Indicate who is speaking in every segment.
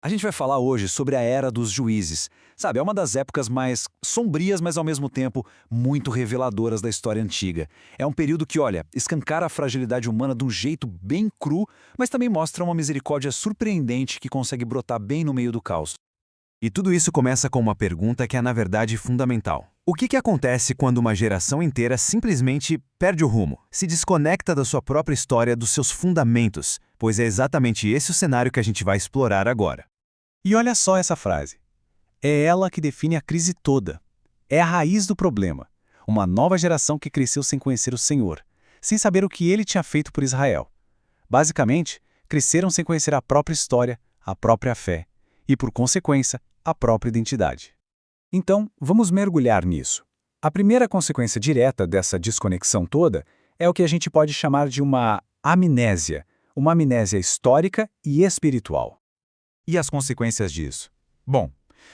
Speaker 1: A gente vai falar hoje sobre a Era dos Juízes. Sabe, é uma das épocas mais sombrias, mas ao mesmo tempo muito reveladoras da história antiga. É um período que, olha, escancara a fragilidade humana de um jeito bem cru, mas também mostra uma misericórdia surpreendente que consegue brotar bem no meio do caos.
Speaker 2: E tudo isso começa com uma pergunta que é, na verdade, fundamental. O que acontece quando uma geração inteira simplesmente perde o rumo, se desconecta da sua própria história, dos seus fundamentos? Pois é exatamente esse o cenário que a gente vai explorar agora.
Speaker 3: E olha só essa frase. É ela que define a crise toda. É a raiz do problema. Uma nova geração que cresceu sem conhecer o Senhor, sem saber o que ele tinha feito por Israel. Basicamente, cresceram sem conhecer a própria história, a própria fé e, por consequência, a própria identidade. Então, vamos mergulhar nisso. A primeira consequência direta dessa desconexão toda é o que a gente pode chamar de uma amnésia histórica e espiritual.
Speaker 4: E as consequências disso? Bom,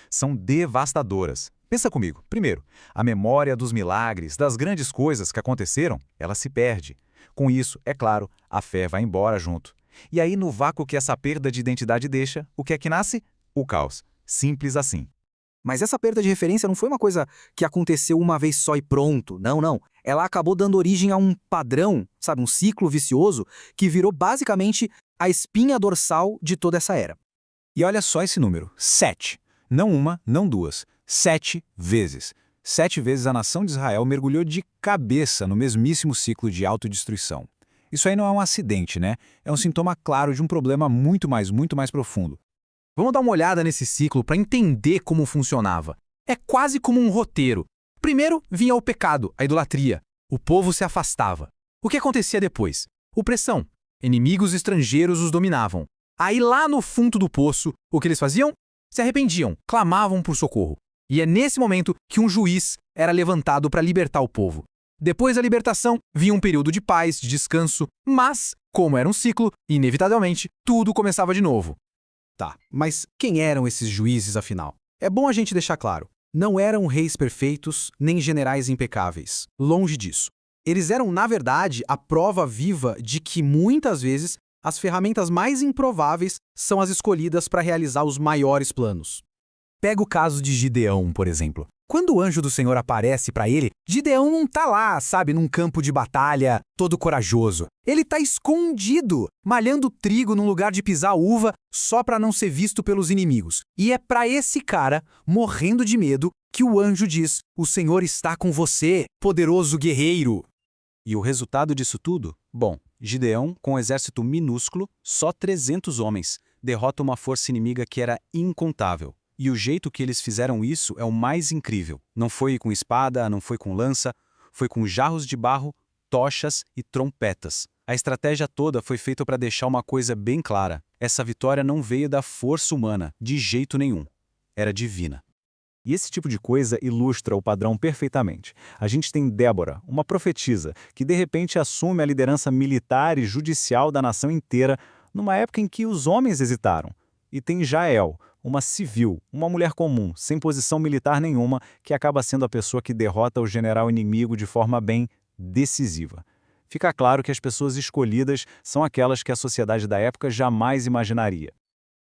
Speaker 4: são devastadoras. Pensa comigo. Primeiro, a memória dos milagres, das grandes coisas que aconteceram, ela se perde. Com isso, é claro, a fé vai embora junto. E aí, no vácuo que essa perda de identidade deixa, o que é que nasce? O caos. Simples assim.
Speaker 5: Mas essa perda de referência não foi uma coisa que aconteceu uma vez só e pronto. Não, não. Ela acabou dando origem a um padrão, sabe, um ciclo vicioso que virou basicamente a espinha dorsal de toda essa era.
Speaker 3: E olha só esse número, 7. Não uma, não duas, 7 vezes. 7 vezes a nação de Israel mergulhou de cabeça no mesmíssimo ciclo de autodestruição. Isso aí não é um acidente, né? É um sintoma claro de um problema muito mais profundo.
Speaker 6: Vamos dar uma olhada nesse ciclo para entender como funcionava. É quase como um roteiro. Primeiro vinha o pecado, a idolatria. O povo se afastava. O que acontecia depois? Opressão. Inimigos estrangeiros os dominavam. Aí lá no fundo do poço, o que eles faziam? Se arrependiam, clamavam por socorro. E é nesse momento que um juiz era levantado para libertar o povo. Depois da libertação, vinha um período de paz, de descanso, mas, como era um ciclo, inevitavelmente, tudo começava de novo.
Speaker 5: Tá, mas quem eram esses juízes, afinal? É bom a gente deixar claro. Não eram reis perfeitos, nem generais impecáveis. Longe disso. Eles eram, na verdade, a prova viva de que, muitas vezes, as ferramentas mais improváveis são as escolhidas para realizar os maiores planos. Pega o caso de Gideão, por exemplo. Quando o anjo do Senhor aparece para ele, Gideão não tá lá, sabe, num campo de batalha, todo corajoso. Ele tá escondido, malhando trigo num lugar de pisar uva, só para não ser visto pelos inimigos. E é para esse cara, morrendo de medo, que o anjo diz: "O Senhor está com você, poderoso guerreiro."
Speaker 3: E o resultado disso tudo? Bom, Gideão, com um exército minúsculo, só 300 homens, derrota uma força inimiga que era incontável. E o jeito que eles fizeram isso é o mais incrível. Não foi com espada, não foi com lança, foi com jarros de barro, tochas e trompetas. A estratégia toda foi feita para deixar uma coisa bem clara. Essa vitória não veio da força humana, de jeito nenhum. Era divina.
Speaker 1: E esse tipo de coisa ilustra o padrão perfeitamente. A gente tem Débora, uma profetisa, que de repente assume a liderança militar e judicial da nação inteira numa época em que os homens hesitaram. E tem Jael, uma civil, uma mulher comum, sem posição militar nenhuma, que acaba sendo a pessoa que derrota o general inimigo de forma bem decisiva. Fica claro que as pessoas escolhidas são aquelas que a sociedade da época jamais imaginaria.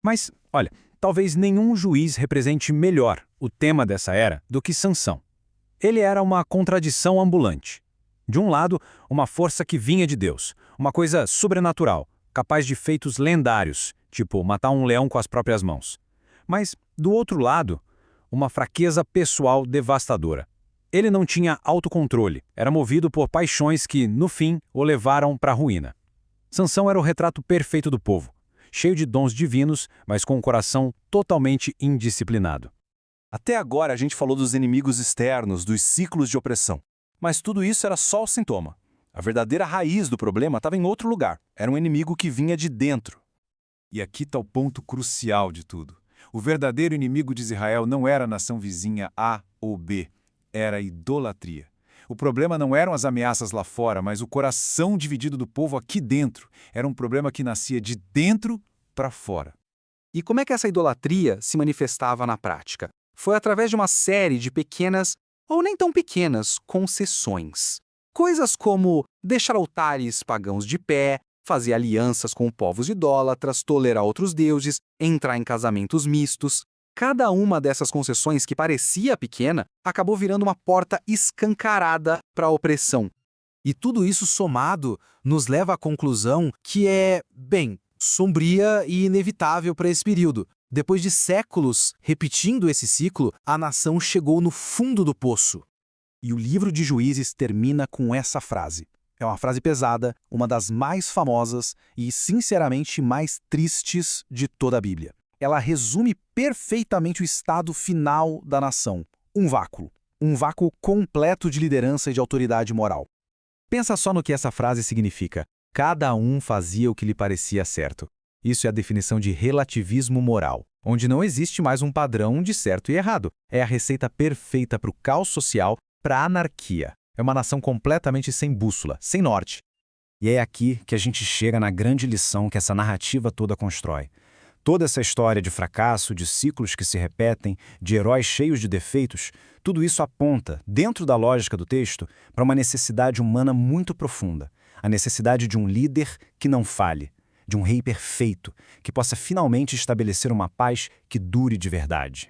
Speaker 3: Mas, olha, talvez nenhum juiz represente melhor o tema dessa era do que Sansão. Ele era uma contradição ambulante. De um lado, uma força que vinha de Deus, uma coisa sobrenatural, capaz de feitos lendários, tipo matar um leão com as próprias mãos. Mas, do outro lado, uma fraqueza pessoal devastadora. Ele não tinha autocontrole, era movido por paixões que, no fim, o levaram para a ruína. Sansão era o retrato perfeito do povo, cheio de dons divinos, mas com um coração totalmente indisciplinado.
Speaker 2: Até agora a gente falou dos inimigos externos, dos ciclos de opressão. Mas tudo isso era só o sintoma. A verdadeira raiz do problema estava em outro lugar. Era um inimigo que vinha de dentro.
Speaker 4: E aqui está o ponto crucial de tudo. O verdadeiro inimigo de Israel não era a nação vizinha A ou B, era a idolatria. O problema não eram as ameaças lá fora, mas o coração dividido do povo aqui dentro. Era um problema que nascia de dentro para fora.
Speaker 5: E como é que essa idolatria se manifestava na prática? Foi através de uma série de pequenas, ou nem tão pequenas, concessões. Coisas como deixar altares pagãos de pé, fazer alianças com povos idólatras, tolerar outros deuses, entrar em casamentos mistos. Cada uma dessas concessões que parecia pequena acabou virando uma porta escancarada para a opressão. E tudo isso somado nos leva à conclusão que é, bem, sombria e inevitável para esse período. Depois de séculos repetindo esse ciclo, a nação chegou no fundo do poço.
Speaker 2: E o livro de Juízes termina com essa frase. É uma frase pesada, uma das mais famosas e, sinceramente, mais tristes de toda a Bíblia. Ela resume perfeitamente o estado final da nação. Um vácuo. Um vácuo completo de liderança e de autoridade moral. Pensa só no que essa frase significa. Cada um fazia o que lhe parecia certo. Isso é a definição de relativismo moral, onde não existe mais um padrão de certo e errado. É a receita perfeita para o caos social, para a anarquia. É uma nação completamente sem bússola, sem norte.
Speaker 1: E é aqui que a gente chega na grande lição que essa narrativa toda constrói. Toda essa história de fracasso, de ciclos que se repetem, de heróis cheios de defeitos, tudo isso aponta, dentro da lógica do texto, para uma necessidade humana muito profunda. A necessidade de um líder que não falhe, de um rei perfeito, que possa finalmente estabelecer uma paz que dure de verdade.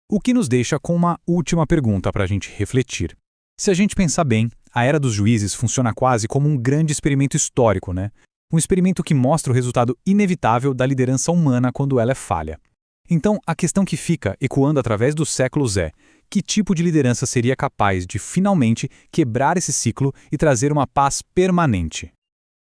Speaker 3: O que nos deixa com uma última pergunta para a gente refletir. Se a gente pensar bem, a Era dos Juízes funciona quase como um grande experimento histórico, né? Um experimento que mostra o resultado inevitável da liderança humana quando ela é falha. Então, a questão que fica ecoando através dos séculos é: que tipo de liderança seria capaz de finalmente quebrar esse ciclo e trazer uma paz permanente?